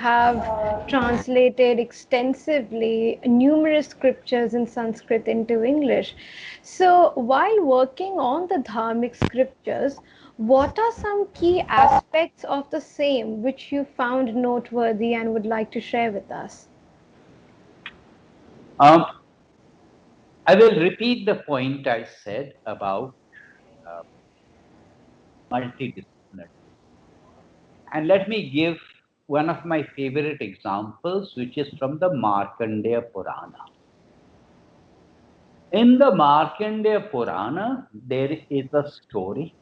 have translated extensively numerous scriptures in Sanskrit into English. So, while working on the Dharmic scriptures, what are some key aspects of the same which you found noteworthy and would like to share with us? Um, I will repeat the point I said about uh, multidisciplinary. And let me give one of my favorite examples, which is from the Markandeya Purana. In the Markandeya Purana, there is a story.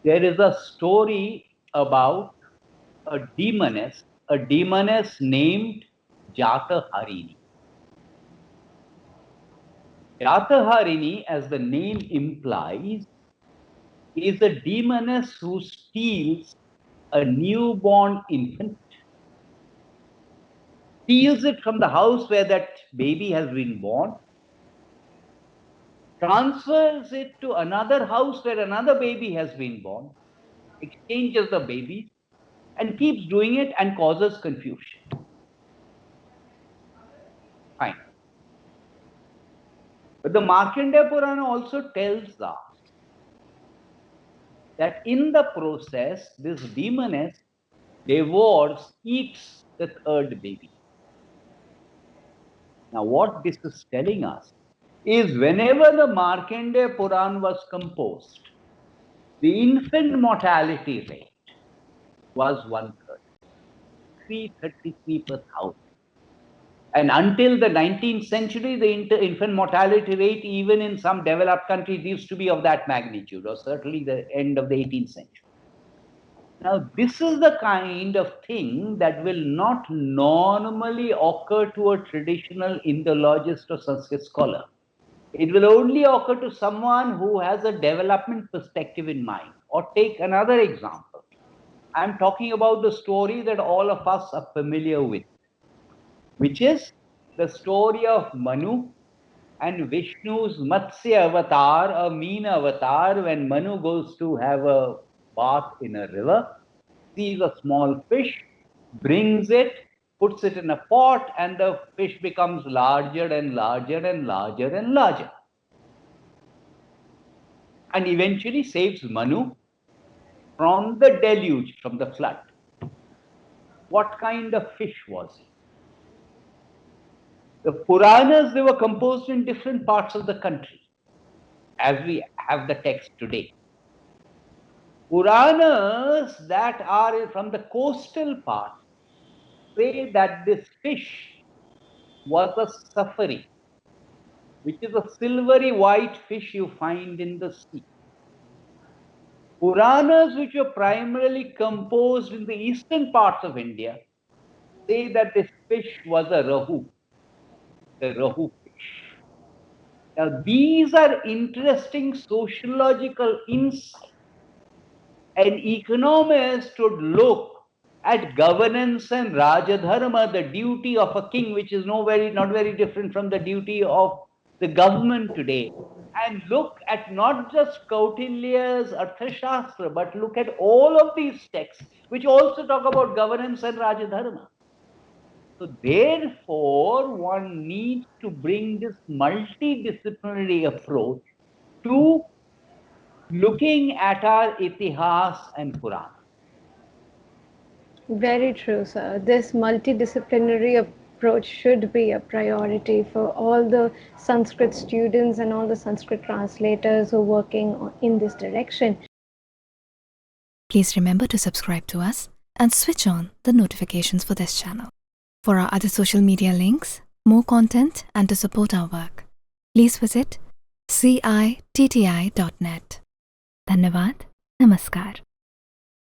There is a story about a demoness named Jataharini. Jataharini, as the name implies, is a demoness who steals a newborn infant, steals it from the house where that baby has been born, transfers it to another house where another baby has been born, exchanges the babies, and keeps doing it and causes confusion. Fine. But the Markandeya Purana also tells us that in the process, this demoness devours, eats the third baby. Now, what this is telling us is whenever the Markandeya Purana was composed, the infant mortality rate was 1/3, 333 per thousand. And until the 19th century, the infant mortality rate, even in some developed countries, used to be of that magnitude, or certainly the end of the 18th century. Now, this is the kind of thing that will not normally occur to a traditional Indologist or Sanskrit scholar. It will only occur to someone who has a development perspective in mind. Or take another example. I'm talking about the story that all of us are familiar with, which is the story of Manu and Vishnu's Matsya avatar, a mean avatar, when Manu goes to have a bath in a river, sees a small fish, brings it, puts it in a pot, and the fish becomes larger and larger and larger and larger. And eventually saves Manu from the deluge, from the flood. What kind of fish was he? The Puranas, they were composed in different parts of the country, as we have the text today. Puranas that are from the coastal part say that this fish was a safari, which is a silvery white fish you find in the sea. Puranas, which were primarily composed in the eastern parts of India, say that this fish was a rahu, the rahu fish. Now, these are interesting sociological insights. An economist would look at governance and Rajadharma, the duty of a king, which is not very different from the duty of the government today, and look at not just Kautilya's Arthashastra, but look at all of these texts, which also talk about governance and Rajadharma. So therefore, one needs to bring this multidisciplinary approach to looking at our Itihas and Purana. Very true, sir. This multidisciplinary approach should be a priority for all the Sanskrit students and all the Sanskrit translators who are working in this direction. Please remember to subscribe to us and switch on the notifications for this channel. For our other social media links, more content, and to support our work, please visit citti.net. Dhanyavad. Namaskar.